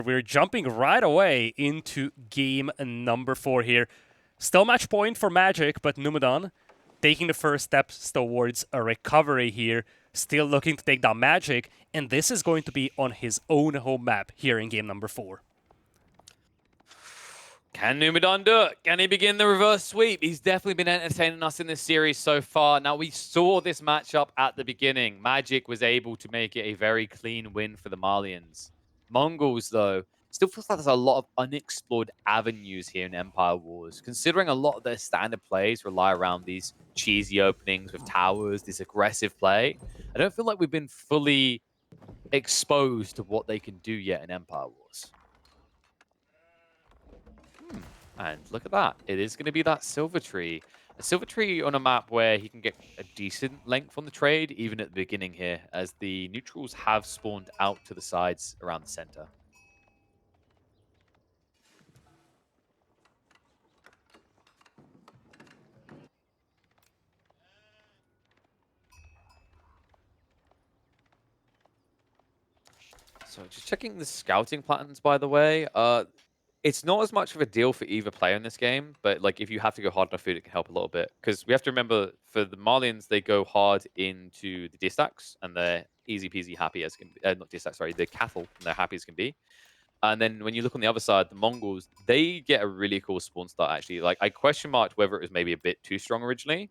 We're jumping right away into game number 4 here. Still match point for Magic, but Numudan taking the first steps towards a recovery here. Still looking to take down Magic, and this is going to be on his own home map here in game number 4. Can Numudan do it? Can he begin the reverse sweep? He's definitely been entertaining us in this series so far. Now, we saw this matchup at the beginning. Magic was able to make it a very clean win for the Malians. Mongols, though, still feels like there's a lot of unexplored avenues here in Empire Wars, considering a lot of their standard plays rely around these cheesy openings with towers, this aggressive play. I don't feel like we've been fully exposed to what they can do yet in Empire Wars. And look at that. It is going to be that Silver Tree. A Silver Tree on a map where he can get a decent length on the trade, even at the beginning here, as the neutrals have spawned out to the sides around the center. So just checking the scouting patterns, by the way. It's not as much of a deal for either player in this game, but like if you have to go hard enough food, it can help a little bit. Because we have to remember, for the Malians, they go hard into the deer stacks, and they're easy peasy happy as can be. Not deer stacks, sorry, the cattle, and they're happy as can be. And then when you look on the other side, the Mongols, they get a really cool spawn start, actually. Like, I question marked whether it was maybe a bit too strong originally,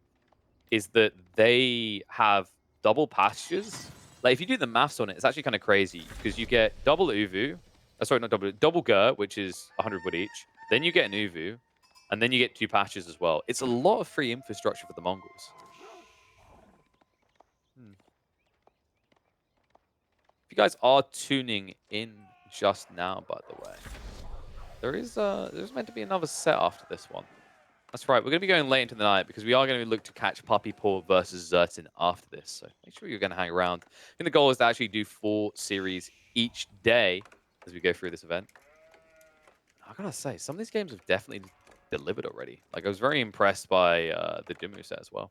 is that they have double pastures. Like, if you do the maths on it, it's actually kind of crazy, because you get double Uvu, sorry, not double Gur, which is 100 wood each. Then you get an Uvu, and then you get 2 pastures as well. It's a lot of free infrastructure for the Mongols. If you guys are tuning in just now, by the way, there's meant to be another set after this one. That's right. We're going to be going late into the night because we are going to look to catch Puppy Paw versus Zertin after this. So make sure you're going to hang around. I think the goal is to actually do 4 series each day as we go through this event. I gotta say, some of these games have definitely delivered already. Like, I was very impressed by the Dimu set as well.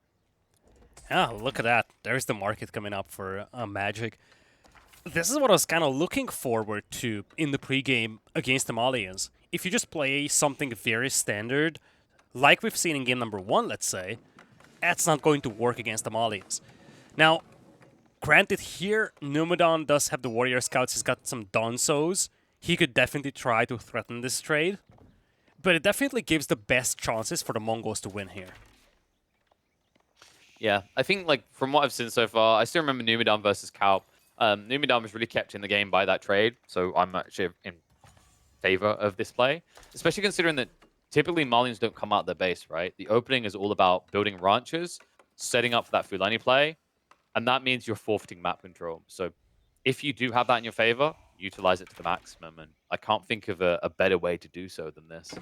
Yeah, look at that. There's the market coming up for Magic. This is what I was kind of looking forward to in the pregame against the Malians. If you just play something very standard, like we've seen in game number 1, let's say, that's not going to work against the Malians. Now, granted, here, Numudan does have the Warrior Scouts. He's got some Donsos. He could definitely try to threaten this trade. But it definitely gives the best chances for the Mongols to win here. Yeah, I think, like, from what I've seen so far, I still remember Numudan versus Kalp. Numudan was really kept in the game by that trade, so I'm actually in favor of this play, especially considering that typically Malians don't come out their base, right? The opening is all about building ranches, setting up for that Fulani play, and that means you're forfeiting map control. So if you do have that in your favor, utilize it to the maximum, and I can't think of a better way to do so than this.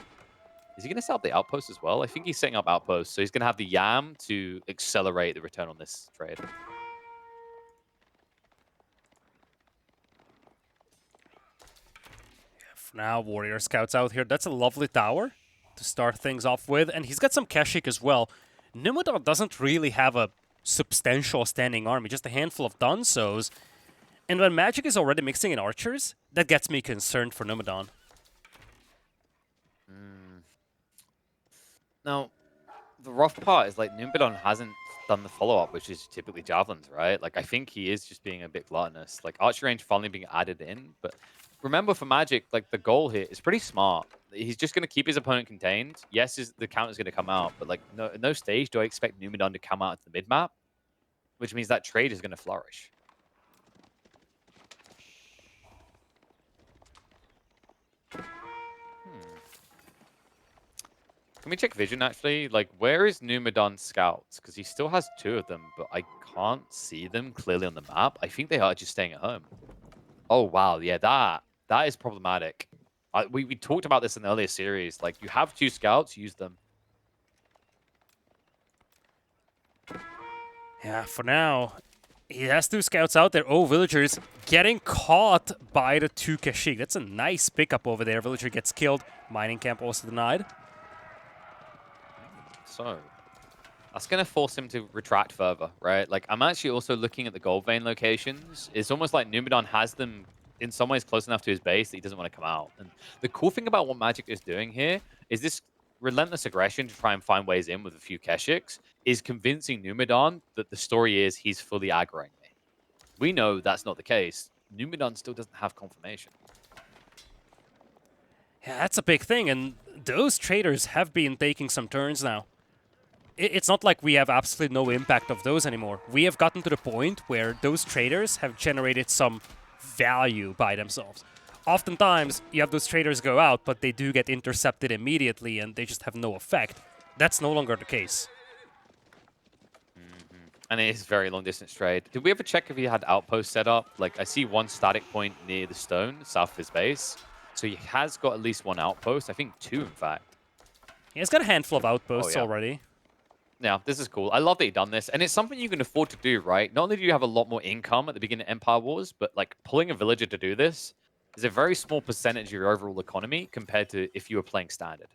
Is he going to set up the outpost as well? I think he's setting up outposts, so he's going to have the Yam to accelerate the return on this trade. For now, Warrior Scouts out here. That's a lovely tower to start things off with, and he's got some Keshik as well. Numudan doesn't really have a substantial standing army, just a handful of Donsos. And when Magic is already mixing in archers, that gets me concerned for Numudan. Now, the rough part is, like, Numudan hasn't done the follow-up, which is typically javelins, right? Like, I think he is just being a bit gluttonous. Like, archer range finally being added in, but remember, for Magic, like, the goal here is pretty smart. He's just going to keep his opponent contained. Yes, the counter's going to come out, but, like, no stage do I expect Numudan to come out into the mid-map, which means that trade is going to flourish. Can we check vision, actually? Like, where is Numudan's scouts? Because he still has 2 of them, but I can't see them clearly on the map. I think they are just staying at home. Oh, wow. Yeah, that is problematic. We talked about this in the earlier series. Like, you have 2 scouts, use them. Yeah, for now, he has 2 scouts out there. Oh, villagers getting caught by the 2 Keshik. That's a nice pickup over there. Villager gets killed. Mining camp also denied. So, that's going to force him to retract further, right? Like, I'm actually also looking at the gold vein locations. It's almost like Numudan has them in some ways close enough to his base that he doesn't want to come out. And the cool thing about what Magic is doing here is this relentless aggression to try and find ways in with a few Keshiks is convincing Numudan that the story is he's fully aggroing me. We know that's not the case. Numudan still doesn't have confirmation. Yeah, that's a big thing, and those traders have been taking some turns now. It's not like we have absolutely no impact of those anymore. We have gotten to the point where those traders have generated some value by themselves. Oftentimes, you have those traders go out, but they do get intercepted immediately and they just have no effect. That's no longer the case. And it is very long distance trade. Did we ever check if he had outposts set up? Like, I see one static point near the stone, south of his base. So he has got at least one outpost. I think 2, in fact. He has got a handful of outposts already. Yeah, this is cool. I love that he done this. And it's something you can afford to do, right? Not only do you have a lot more income at the beginning of Empire Wars, but like pulling a villager to do this is a very small percentage of your overall economy compared to if you were playing standard.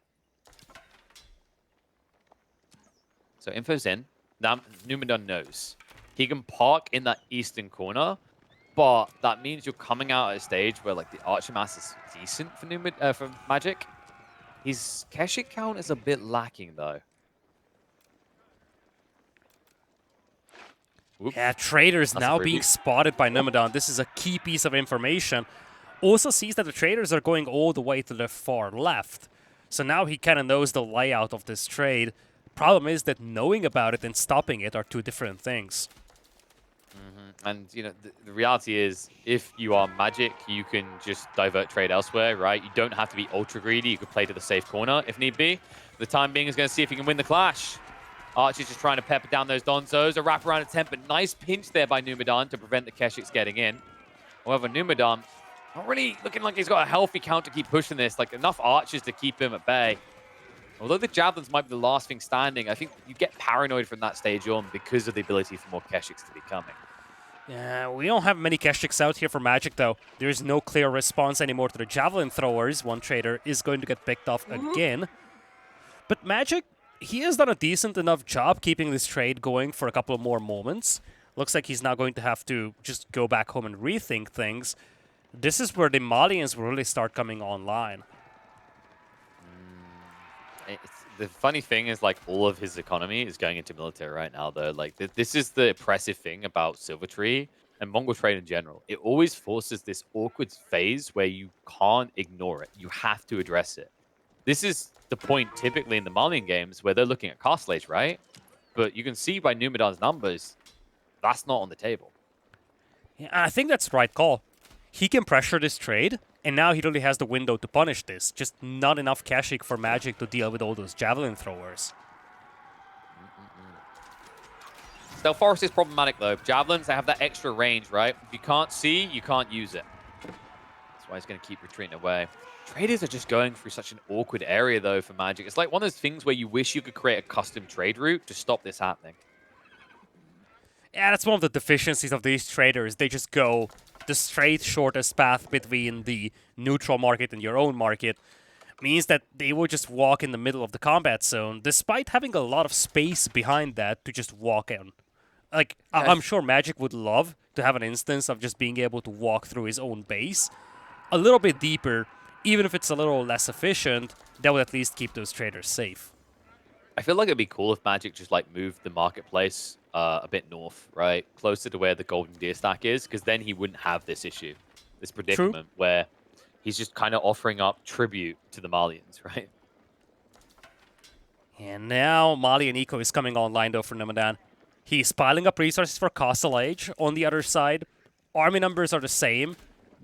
So info's in. Now Numudan knows. He can park in that eastern corner, but that means you're coming out at a stage where like the archer mass is decent for Magic. His Keshik count is a bit lacking though. Oops. Yeah, traders now being spotted by Numudan. This is a key piece of information. Also sees that the traders are going all the way to the far left. So now he kind of knows the layout of this trade. Problem is that knowing about it and stopping it are two different things. And, you know, the reality is, if you are Magic, you can just divert trade elsewhere, right? You don't have to be ultra greedy. You could play to the safe corner if need be. For the time being, is going to see if he can win the clash. Archie's just trying to pepper down those Donzos. A wraparound attempt, but nice pinch there by Numudan to prevent the Keshiks getting in. However, Numudan not really looking like he's got a healthy count to keep pushing this. Like, enough archers to keep him at bay. Although the Javelins might be the last thing standing, I think you get paranoid from that stage on because of the ability for more Keshiks to be coming. Yeah, we don't have many Keshiks out here for Magic, though. There is no clear response anymore to the Javelin throwers. One trader is going to get picked off again. But Magic, he has done a decent enough job keeping this trade going for a couple of more moments. Looks like he's now going to have to just go back home and rethink things. This is where the Malians will really start coming online. The funny thing is, like, all of his economy is going into military right now, though. Like, this is the oppressive thing about Silvertree and Mongol trade in general. It always forces this awkward phase where you can't ignore it. You have to address it. This is the point typically in the Malian games where they're looking at Castle Age, right? But you can see by Numudan's numbers, that's not on the table. Yeah, I think that's the right call. He can pressure this trade, and now he really has the window to punish this. Just not enough Keshik for Magic to deal with all those Javelin throwers. Stealth Forest is problematic, though. Javelins, they have that extra range, right? If you can't see, you can't use it. That's why he's going to keep retreating away. Traders are just going through such an awkward area, though, for Magic. It's like one of those things where you wish you could create a custom trade route to stop this happening. Yeah, that's one of the deficiencies of these traders. They just go the straight shortest path between the neutral market and your own market. Means that they will just walk in the middle of the combat zone, despite having a lot of space behind that to just walk in. Like, yes. I'm sure Magic would love to have an instance of just being able to walk through his own base a little bit deeper. Even if it's a little less efficient, that would at least keep those traders safe. I feel like it'd be cool if Magic just like moved the marketplace a bit north, right? Closer to where the Golden Deer stack is, because then he wouldn't have this issue, this predicament where he's just kind of offering up tribute to the Malians, right? And now Malian Eco is coming online though for Numudan. He's piling up resources for Castle Age. On the other side, army numbers are the same,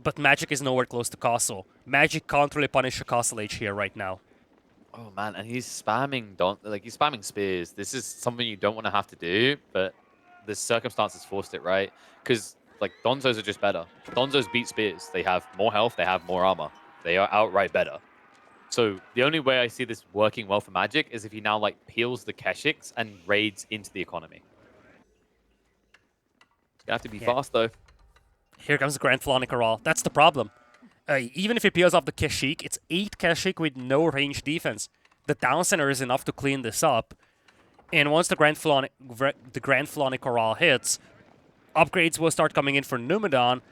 but Magic is nowhere close to Castle. Magic can't really punish a Castle Age here right now. Oh man, and he's spamming he's spamming spears. This is something you don't want to have to do, but the circumstances forced it, right? Because like Donzos are just better. Donzos beat spears. They have more health, they have more armor. They are outright better. So the only way I see this working well for Magic is if he now like peels the Keshiks and raids into the economy. It's gonna have to be fast though. Here comes the Grand Flonicaral. That's the problem. Even if he peels off the Keshik, it's 8 Keshik with no range defense. The down center is enough to clean this up. And once the Grand Flonicaral hits, upgrades will start coming in for Numudan.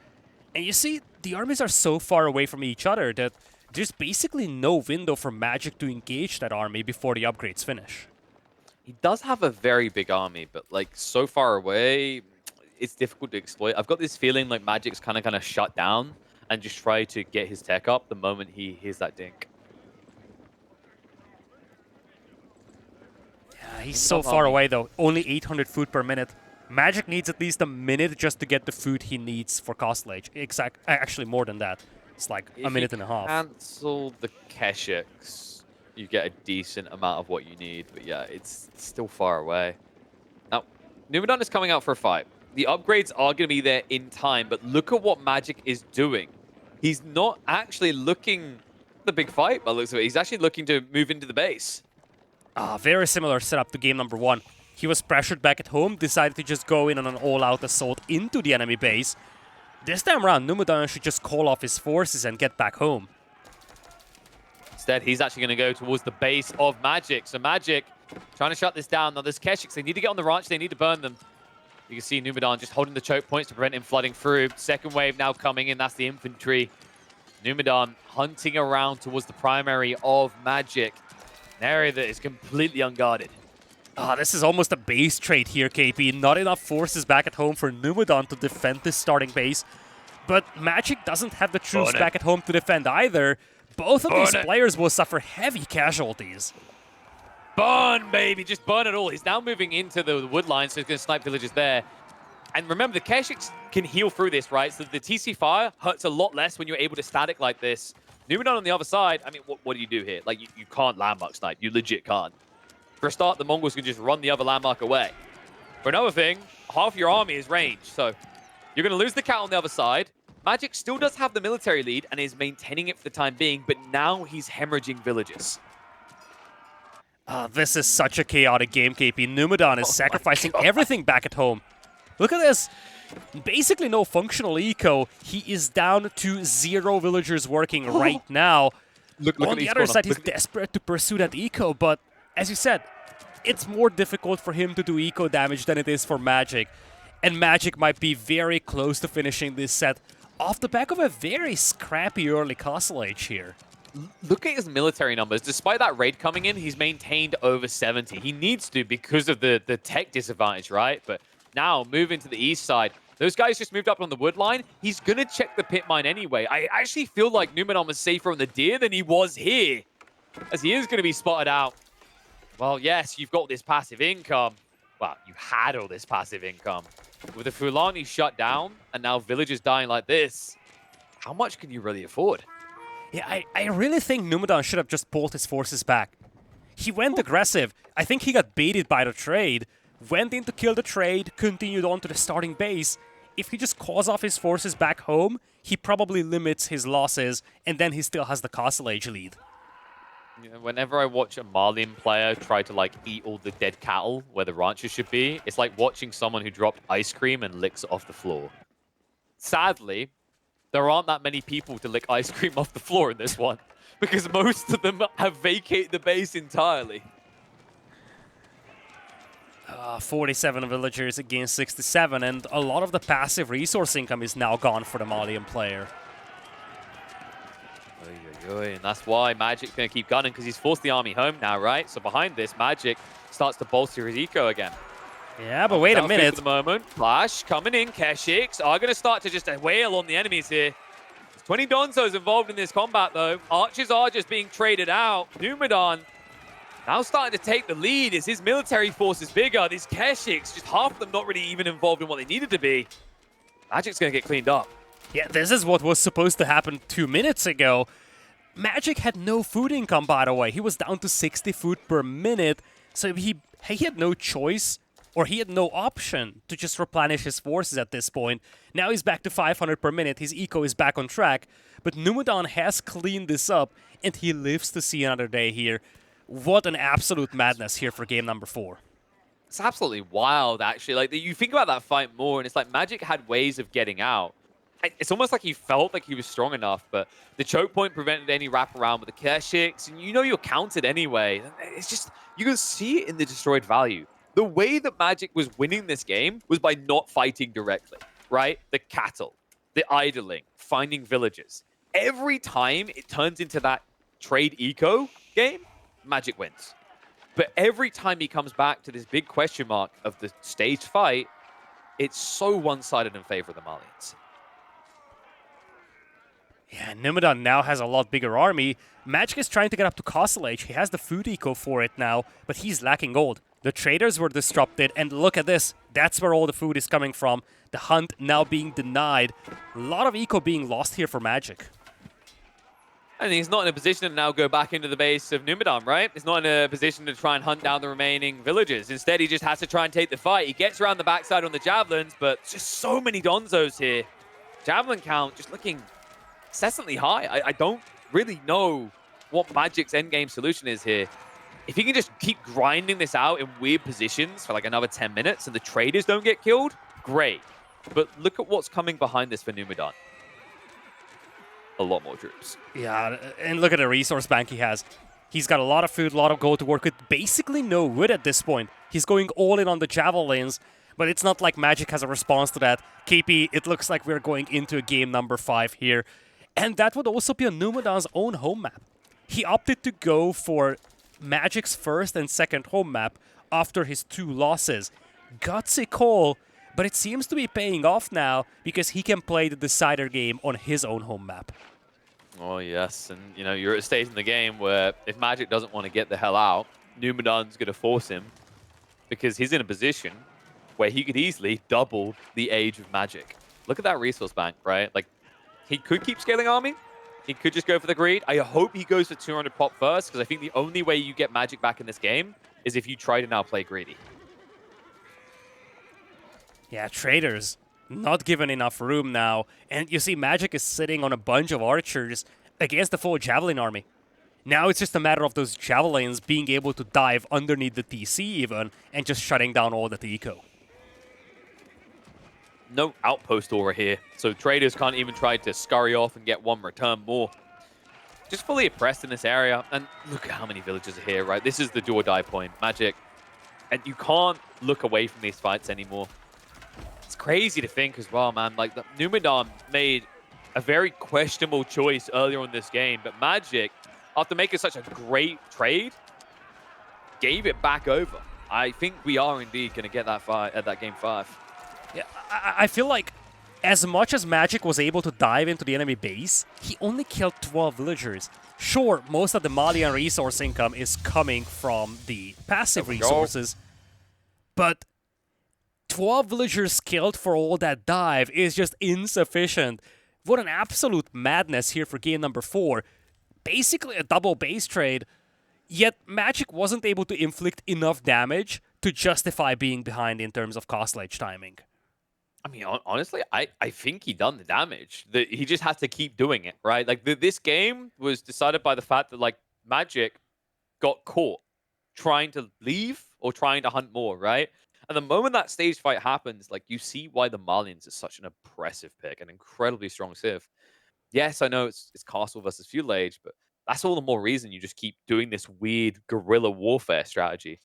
And you see, the armies are so far away from each other that there's basically no window for Magic to engage that army before the upgrades finish. He does have a very big army, but like so far away, it's difficult to exploit. I've got this feeling like Magic's kind of shut down and just try to get his tech up the moment he hears that dink. Yeah, he's so far away though, only 800 food per minute. Magic needs at least a minute just to get the food he needs for Castle Age. Actually more than that. It's like a minute and a half. Cancel the Keshiks, you get a decent amount of what you need, but yeah, it's still far away. Now, Numudan is coming out for a fight. The upgrades are going to be there in time, but look at what Magic is doing. He's not actually looking the big fight by the looks of it. He's actually looking to move into the base. Very similar setup to game number 1. He was pressured back at home, decided to just go in on an all-out assault into the enemy base. This time around, Numudan should just call off his forces and get back home. Instead, he's actually going to go towards the base of Magic. So Magic trying to shut this down. Now there's Keshiks. They need to get on the ranch. They need to burn them. You can see Numudan just holding the choke points to prevent him flooding through. Second wave now coming in. That's the infantry. Numudan hunting around towards the primary of Magic. An area that is completely unguarded. This is almost a base trade here, KP. Not enough forces back at home for Numudan to defend this starting base. But Magic doesn't have the troops back at home to defend either. Both of these players will suffer heavy casualties. Burn, baby! Just burn it all. He's now moving into the wood line, so he's going to snipe villagers there. And remember, the Keshiks can heal through this, right? So the TC fire hurts a lot less when you're able to static like this. Numudan on the other side, I mean, what do you do here? Like, you can't landmark snipe. You legit can't. For a start, the Mongols can just run the other landmark away. For another thing, half your army is ranged, so you're going to lose the cat on the other side. Magic still does have the military lead and is maintaining it for the time being, but now he's hemorrhaging villages. This is such a chaotic game, KP. Numudan is sacrificing everything back at home. Look at this. Basically no functional eco. He is down to 0 villagers working right now. On the other side, he's desperate to pursue that eco, but as you said, it's more difficult for him to do eco damage than it is for Magic. And Magic might be very close to finishing this set off the back of a very scrappy early Castle Age here. Look at his military numbers. Despite that raid coming in, he's maintained over 70. He needs to because of the tech disadvantage, right? But now, moving to the east side, those guys just moved up on the wood line. He's going to check the pit mine anyway. I actually feel like Numudan was safer on the deer than he was here, as he is going to be spotted out. Well, yes, you've got this passive income. Well, you had all this passive income. With the Fulani shut down, and now villagers dying like this, how much can you really afford? Yeah, I really think Numudan should have just pulled his forces back. He went aggressive. I think he got baited by the trade. Went in to kill the trade, continued on to the starting base. If he just calls off his forces back home, he probably limits his losses, and then he still has the Castle Age lead. You know, whenever I watch a Malian player try to like eat all the dead cattle where the ranches should be, it's like watching someone who dropped ice cream and licks it off the floor. Sadly, there aren't that many people to lick ice cream off the floor in this one, because most of them have vacated the base entirely. 47 villagers against 67, and a lot of the passive resource income is now gone for the Malian player. And that's why Magic's going to keep gunning, because he's forced the army home now, right? So behind this, Magic starts to bolster his eco again. Yeah, but wait a minute. For the moment, Flash coming in. Keshiks are going to start to just wail on the enemies here. There's 20 Donzos involved in this combat, though. Archers are just being traded out. Numudan now starting to take the lead as his military force is bigger. These Keshiks, just half of them not really even involved in what they needed to be. Magic's going to get cleaned up. Yeah, this is what was supposed to happen 2 minutes ago. Magic had no food income, by the way. He was down to 60 food per minute, so he had no choice, or he had no option to just replenish his forces at this point. Now he's back to 500 per minute. His eco is back on track, but Numudan has cleaned this up, and he lives to see another day here. What an absolute madness here for game number 4. It's absolutely wild, actually. Like, you think about that fight more, and it's like Magic had ways of getting out. It's almost like he felt like he was strong enough, but the choke point prevented any wraparound with the Keshiks, and you know you're counted anyway. It's just, you can see it in the destroyed value. The way that Magic was winning this game was by not fighting directly, right? The cattle, the idling, finding villages. Every time it turns into that trade eco game, Magic wins. But every time he comes back to this big question mark of the staged fight, it's so one-sided in favor of the Malians. Yeah, Numudan now has a lot bigger army. Magic is trying to get up to Castle Age. He has the food eco for it now, but he's lacking gold. The traders were disrupted, and look at this. That's where all the food is coming from. The hunt now being denied. A lot of eco being lost here for Magic. And he's not in a position to now go back into the base of Numudan, right? He's not in a position to try and hunt down the remaining villages. Instead, he just has to try and take the fight. He gets around the backside on the Javelins, but just so many Donzos here. Javelin count just looking incessantly high. I don't really know what Magic's endgame solution is here. If he can just keep grinding this out in weird positions for like another 10 minutes and the traders don't get killed, great. But look at what's coming behind this for Numudan. A lot more troops. Yeah, and look at the resource bank he has. He's got a lot of food, a lot of gold to work with, basically no wood at this point. He's going all in on the Javelins, but it's not like Magic has a response to that. KP, it looks like we're going into a game number 5 here. And that would also be on Numudan's own home map. He opted to go for Magic's first and second home map after his 2 losses. Gutsy call, but it seems to be paying off now because he can play the decider game on his own home map. Oh, yes. And, you know, you're at a stage in the game where if Magic doesn't want to get the hell out, Numudan's going to force him because he's in a position where he could easily double the age of Magic. Look at that resource bank, right? Like, he could keep scaling army. He could just go for the greed. I hope he goes for 200 pop first because I think the only way you get Magic back in this game is if you try to now play greedy. Yeah, traders not given enough room now. And you see Magic is sitting on a bunch of archers against the full Javelin army. Now it's just a matter of those Javelins being able to dive underneath the TC even and just shutting down all the eco. No outpost aura here, so traders can't even try to scurry off and get one return more. Just fully oppressed in this area, and look at how many villages are here, right? This is the do or die point, Magic. And you can't look away from these fights anymore. It's crazy to think as well, man. Like, Numudan made a very questionable choice earlier in this game, but Magic, after making such a great trade, gave it back over. I think we are indeed going to get that fight at that game 5. Yeah, I feel like as much as Magic was able to dive into the enemy base, he only killed 12 villagers. Sure, most of the Malian resource income is coming from the passive resources, but 12 villagers killed for all that dive is just insufficient. What an absolute madness here for game number 4. Basically a double base trade, yet Magic wasn't able to inflict enough damage to justify being behind in terms of Castle Age timing. I mean, honestly, I think he done the damage. He just has to keep doing it, right? Like, this game was decided by the fact that, like, Magic got caught trying to leave or trying to hunt more, right? And the moment that stage fight happens, like, you see why the Malians is such an oppressive pick, an incredibly strong civ. Yes, I know it's Castle versus Feudal Age, but that's all the more reason you just keep doing this weird guerrilla warfare strategy.